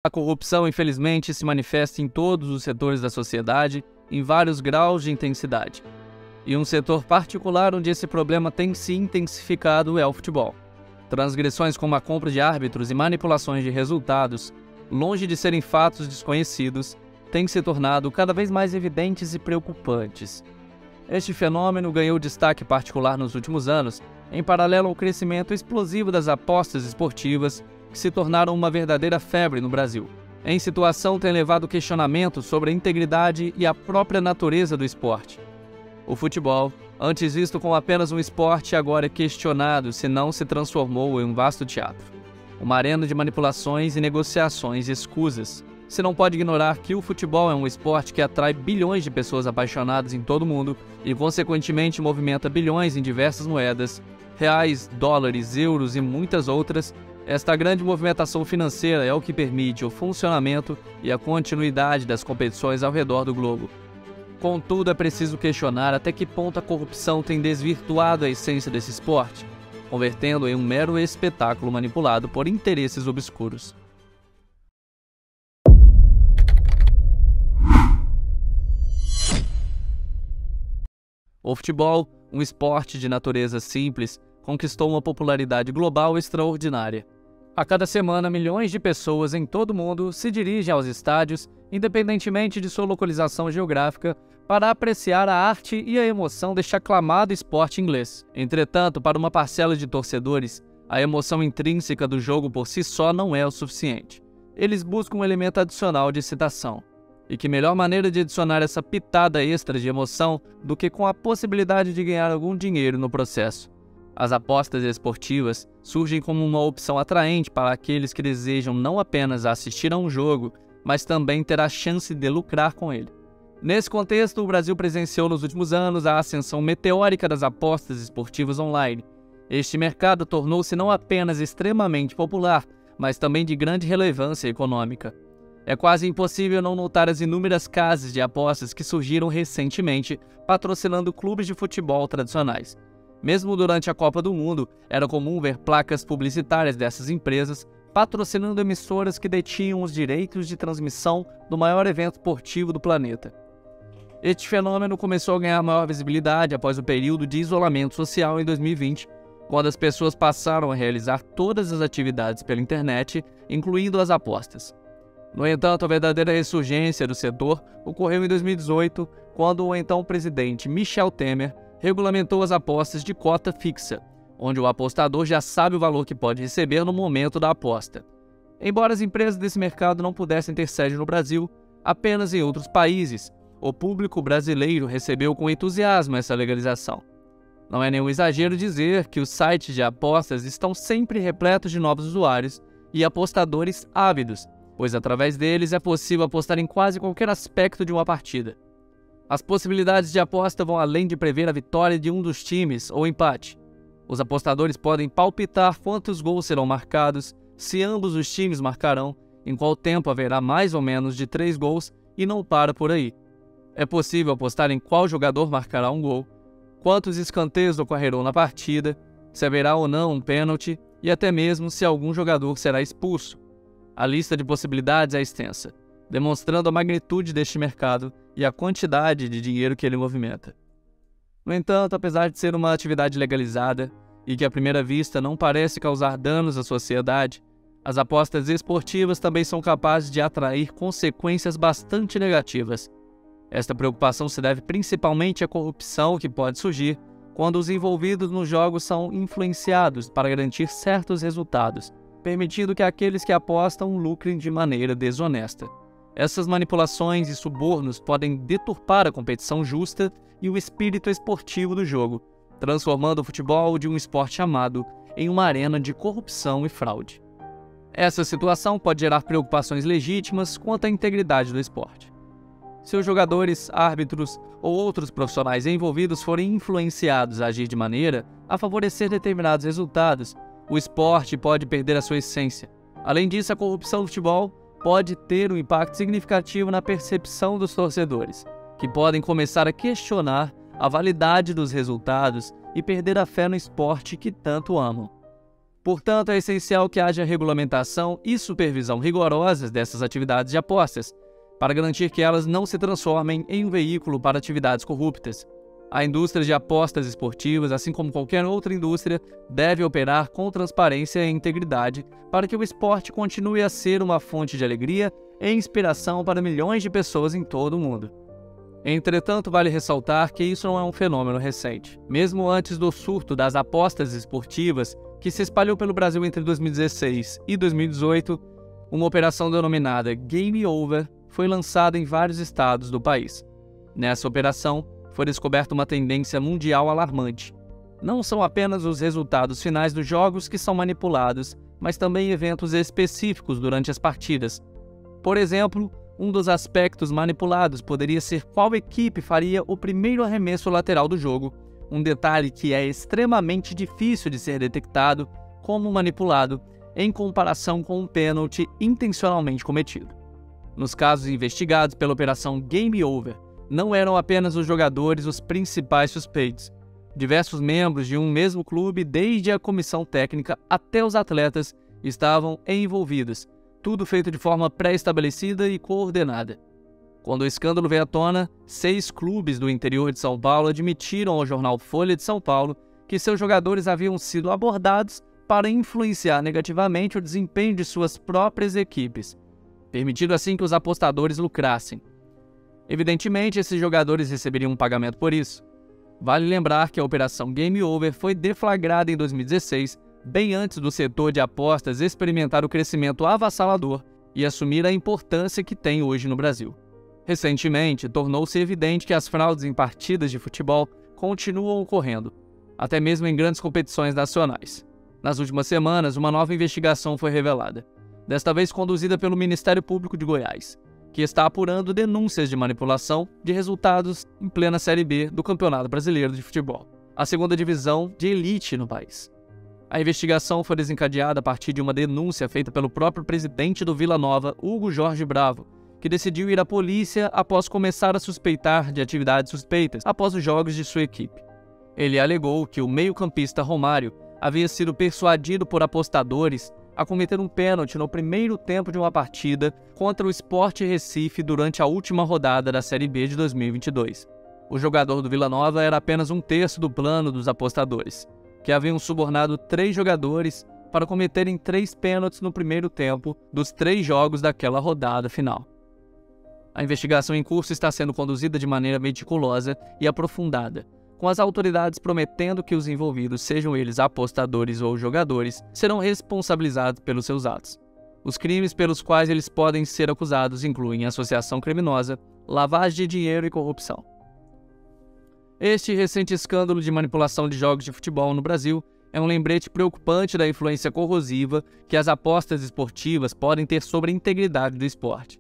A corrupção, infelizmente, se manifesta em todos os setores da sociedade, em vários graus de intensidade. E um setor particular onde esse problema tem se intensificado é o futebol. Transgressões como a compra de árbitros e manipulações de resultados, longe de serem fatos desconhecidos, têm se tornado cada vez mais evidentes e preocupantes. Este fenômeno ganhou destaque particular nos últimos anos, em paralelo ao crescimento explosivo das apostas esportivas, que se tornaram uma verdadeira febre no Brasil. Em situação tem levado questionamentos sobre a integridade e a própria natureza do esporte. O futebol, antes visto como apenas um esporte, agora é questionado se não se transformou em um vasto teatro. Uma arena de manipulações e negociações escusas. Se não pode ignorar que o futebol é um esporte que atrai bilhões de pessoas apaixonadas em todo o mundo e, consequentemente, movimenta bilhões em diversas moedas, reais, dólares, euros e muitas outras. Esta grande movimentação financeira é o que permite o funcionamento e a continuidade das competições ao redor do globo. Contudo, é preciso questionar até que ponto a corrupção tem desvirtuado a essência desse esporte, convertendo-o em um mero espetáculo manipulado por interesses obscuros. O futebol, um esporte de natureza simples, conquistou uma popularidade global extraordinária. A cada semana, milhões de pessoas em todo o mundo se dirigem aos estádios, independentemente de sua localização geográfica, para apreciar a arte e a emoção deste aclamado esporte inglês. Entretanto, para uma parcela de torcedores, a emoção intrínseca do jogo por si só não é o suficiente. Eles buscam um elemento adicional de excitação. E que melhor maneira de adicionar essa pitada extra de emoção do que com a possibilidade de ganhar algum dinheiro no processo. As apostas esportivas surgem como uma opção atraente para aqueles que desejam não apenas assistir a um jogo, mas também ter a chance de lucrar com ele. Nesse contexto, o Brasil presenciou nos últimos anos a ascensão meteórica das apostas esportivas online. Este mercado tornou-se não apenas extremamente popular, mas também de grande relevância econômica. É quase impossível não notar as inúmeras casas de apostas que surgiram recentemente, patrocinando clubes de futebol tradicionais. Mesmo durante a Copa do Mundo, era comum ver placas publicitárias dessas empresas patrocinando emissoras que detinham os direitos de transmissão do maior evento esportivo do planeta. Este fenômeno começou a ganhar maior visibilidade após o período de isolamento social em 2020, quando as pessoas passaram a realizar todas as atividades pela internet, incluindo as apostas. No entanto, a verdadeira ressurgência do setor ocorreu em 2018, quando o então presidente Michel Temer regulamentou as apostas de cota fixa, onde o apostador já sabe o valor que pode receber no momento da aposta. Embora as empresas desse mercado não pudessem ter sede no Brasil, apenas em outros países, o público brasileiro recebeu com entusiasmo essa legalização. Não é nenhum exagero dizer que os sites de apostas estão sempre repletos de novos usuários e apostadores ávidos, pois através deles é possível apostar em quase qualquer aspecto de uma partida. As possibilidades de aposta vão além de prever a vitória de um dos times ou empate. Os apostadores podem palpitar quantos gols serão marcados, se ambos os times marcarão, em qual tempo haverá mais ou menos de 3 gols e não para por aí. É possível apostar em qual jogador marcará um gol, quantos escanteios ocorrerão na partida, se haverá ou não um pênalti e até mesmo se algum jogador será expulso. A lista de possibilidades é extensa, demonstrando a magnitude deste mercado e a quantidade de dinheiro que ele movimenta. No entanto, apesar de ser uma atividade legalizada e que à primeira vista não parece causar danos à sociedade, as apostas esportivas também são capazes de atrair consequências bastante negativas. Esta preocupação se deve principalmente à corrupção que pode surgir quando os envolvidos nos jogos são influenciados para garantir certos resultados, permitindo que aqueles que apostam lucrem de maneira desonesta. Essas manipulações e subornos podem deturpar a competição justa e o espírito esportivo do jogo, transformando o futebol de um esporte amado em uma arena de corrupção e fraude. Essa situação pode gerar preocupações legítimas quanto à integridade do esporte. Se os jogadores, árbitros ou outros profissionais envolvidos forem influenciados a agir de maneira a favorecer determinados resultados, o esporte pode perder a sua essência. Além disso, a corrupção do futebol pode ter um impacto significativo na percepção dos torcedores, que podem começar a questionar a validade dos resultados e perder a fé no esporte que tanto amam. Portanto, é essencial que haja regulamentação e supervisão rigorosas dessas atividades de apostas, para garantir que elas não se transformem em um veículo para atividades corruptas. A indústria de apostas esportivas, assim como qualquer outra indústria, deve operar com transparência e integridade para que o esporte continue a ser uma fonte de alegria e inspiração para milhões de pessoas em todo o mundo. Entretanto, vale ressaltar que isso não é um fenômeno recente. Mesmo antes do surto das apostas esportivas, que se espalhou pelo Brasil entre 2016 e 2018, uma operação denominada Game Over foi lançada em vários estados do país. Nessa operação, foi descoberta uma tendência mundial alarmante. Não são apenas os resultados finais dos jogos que são manipulados, mas também eventos específicos durante as partidas. Por exemplo, um dos aspectos manipulados poderia ser qual equipe faria o primeiro arremesso lateral do jogo, um detalhe que é extremamente difícil de ser detectado como manipulado em comparação com um pênalti intencionalmente cometido. Nos casos investigados pela Operação Game Over, não eram apenas os jogadores os principais suspeitos. Diversos membros de um mesmo clube, desde a comissão técnica até os atletas, estavam envolvidos, tudo feito de forma pré-estabelecida e coordenada. Quando o escândalo veio à tona, 6 clubes do interior de São Paulo admitiram ao jornal Folha de São Paulo que seus jogadores haviam sido abordados para influenciar negativamente o desempenho de suas próprias equipes, permitindo assim que os apostadores lucrassem. Evidentemente, esses jogadores receberiam um pagamento por isso. Vale lembrar que a Operação Game Over foi deflagrada em 2016, bem antes do setor de apostas experimentar o crescimento avassalador e assumir a importância que tem hoje no Brasil. Recentemente, tornou-se evidente que as fraudes em partidas de futebol continuam ocorrendo, até mesmo em grandes competições nacionais. Nas últimas semanas, uma nova investigação foi revelada, desta vez conduzida pelo Ministério Público de Goiás, que está apurando denúncias de manipulação de resultados em plena Série B do Campeonato Brasileiro de Futebol, a segunda divisão de elite no país. A investigação foi desencadeada a partir de uma denúncia feita pelo próprio presidente do Vila Nova, Hugo Jorge Bravo, que decidiu ir à polícia após começar a suspeitar de atividades suspeitas após os jogos de sua equipe. Ele alegou que o meio-campista Romário havia sido persuadido por apostadores a cometer um pênalti no primeiro tempo de uma partida contra o Sport Recife durante a última rodada da Série B de 2022. O jogador do Vila Nova era apenas um terço do plano dos apostadores, que haviam subornado 3 jogadores para cometerem 3 pênaltis no primeiro tempo dos 3 jogos daquela rodada final. A investigação em curso está sendo conduzida de maneira meticulosa e aprofundada, com as autoridades prometendo que os envolvidos, sejam eles apostadores ou jogadores, serão responsabilizados pelos seus atos. Os crimes pelos quais eles podem ser acusados incluem associação criminosa, lavagem de dinheiro e corrupção. Este recente escândalo de manipulação de jogos de futebol no Brasil é um lembrete preocupante da influência corrosiva que as apostas esportivas podem ter sobre a integridade do esporte.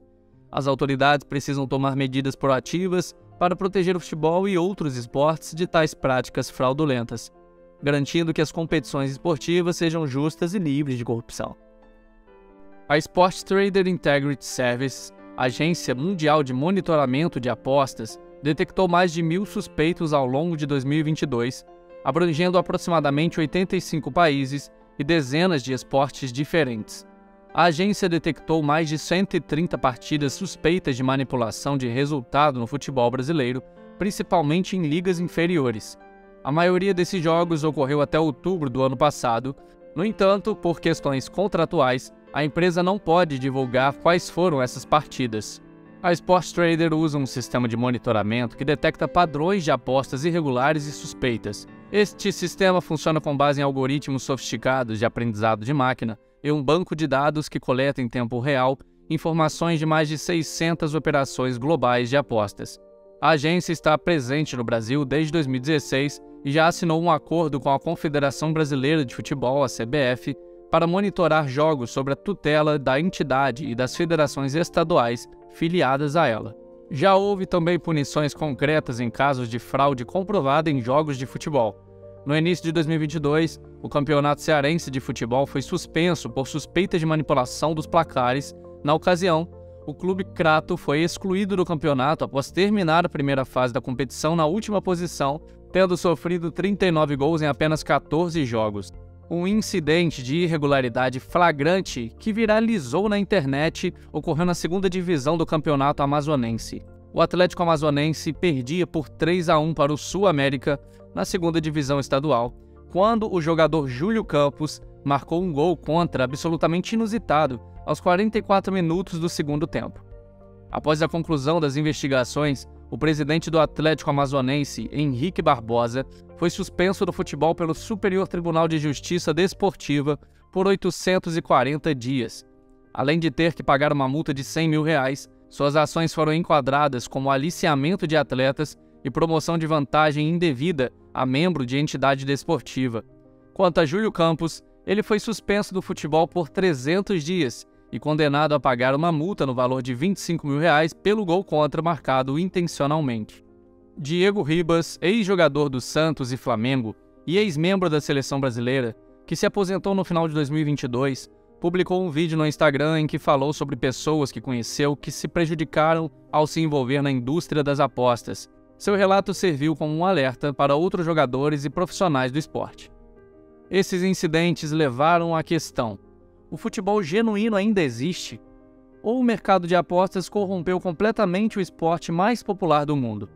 As autoridades precisam tomar medidas proativas para proteger o futebol e outros esportes de tais práticas fraudulentas, garantindo que as competições esportivas sejam justas e livres de corrupção. A Sports Trader Integrity Service, agência mundial de monitoramento de apostas, detectou mais de 1.000 suspeitos ao longo de 2022, abrangendo aproximadamente 85 países e dezenas de esportes diferentes. A agência detectou mais de 130 partidas suspeitas de manipulação de resultado no futebol brasileiro, principalmente em ligas inferiores. A maioria desses jogos ocorreu até outubro do ano passado. No entanto, por questões contratuais, a empresa não pode divulgar quais foram essas partidas. A Sports Trader usa um sistema de monitoramento que detecta padrões de apostas irregulares e suspeitas. Este sistema funciona com base em algoritmos sofisticados de aprendizado de máquina e um banco de dados que coleta em tempo real informações de mais de 600 operações globais de apostas. A agência está presente no Brasil desde 2016 e já assinou um acordo com a Confederação Brasileira de Futebol, a CBF, para monitorar jogos sob a tutela da entidade e das federações estaduais filiadas a ela. Já houve também punições concretas em casos de fraude comprovada em jogos de futebol. No início de 2022, o Campeonato Cearense de Futebol foi suspenso por suspeita de manipulação dos placares. Na ocasião, o clube Crato foi excluído do campeonato após terminar a primeira fase da competição na última posição, tendo sofrido 39 gols em apenas 14 jogos. Um incidente de irregularidade flagrante que viralizou na internet ocorreu na segunda divisão do campeonato amazonense. O Atlético Amazonense perdia por 3-1 para o Sul América na segunda divisão estadual, quando o jogador Júlio Campos marcou um gol contra absolutamente inusitado aos 44 minutos do segundo tempo. Após a conclusão das investigações, o presidente do Atlético Amazonense, Henrique Barbosa, foi suspenso do futebol pelo Superior Tribunal de Justiça Desportiva por 840 dias. Além de ter que pagar uma multa de R$100 mil, suas ações foram enquadradas como aliciamento de atletas e promoção de vantagem indevida a membro de entidade desportiva. Quanto a Júlio Campos, ele foi suspenso do futebol por 300 dias e condenado a pagar uma multa no valor de R$25 mil pelo gol contra marcado intencionalmente. Diego Ribas, ex-jogador do Santos e Flamengo e ex-membro da seleção brasileira, que se aposentou no final de 2022, publicou um vídeo no Instagram em que falou sobre pessoas que conheceu que se prejudicaram ao se envolver na indústria das apostas. Seu relato serviu como um alerta para outros jogadores e profissionais do esporte. Esses incidentes levaram à questão: o futebol genuíno ainda existe? Ou o mercado de apostas corrompeu completamente o esporte mais popular do mundo?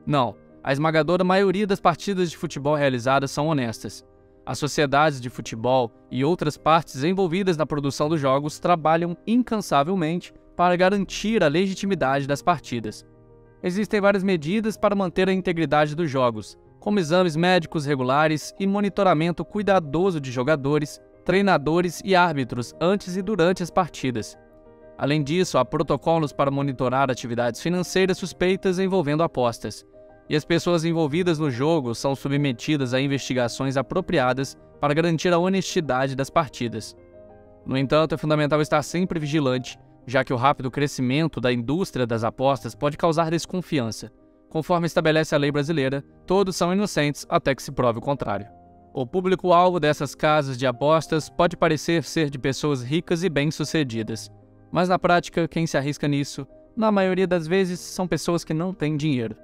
Não, a esmagadora maioria das partidas de futebol realizadas são honestas. As sociedades de futebol e outras partes envolvidas na produção dos jogos trabalham incansavelmente para garantir a legitimidade das partidas. Existem várias medidas para manter a integridade dos jogos, como exames médicos regulares e monitoramento cuidadoso de jogadores, treinadores e árbitros antes e durante as partidas. Além disso, há protocolos para monitorar atividades financeiras suspeitas envolvendo apostas, e as pessoas envolvidas no jogo são submetidas a investigações apropriadas para garantir a honestidade das partidas. No entanto, é fundamental estar sempre vigilante, já que o rápido crescimento da indústria das apostas pode causar desconfiança. Conforme estabelece a lei brasileira, todos são inocentes até que se prove o contrário. O público-alvo dessas casas de apostas pode parecer ser de pessoas ricas e bem-sucedidas, mas na prática, quem se arrisca nisso, na maioria das vezes, são pessoas que não têm dinheiro.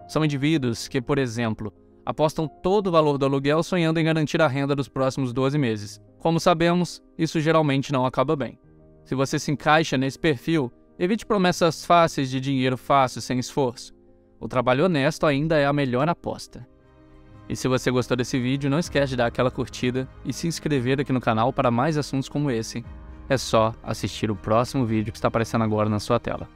São indivíduos que, por exemplo, apostam todo o valor do aluguel sonhando em garantir a renda dos próximos 12 meses. Como sabemos, isso geralmente não acaba bem. Se você se encaixa nesse perfil, evite promessas fáceis de dinheiro fácil sem esforço. O trabalho honesto ainda é a melhor aposta. E se você gostou desse vídeo, não esquece de dar aquela curtida e se inscrever aqui no canal para mais assuntos como esse. É só assistir o próximo vídeo que está aparecendo agora na sua tela.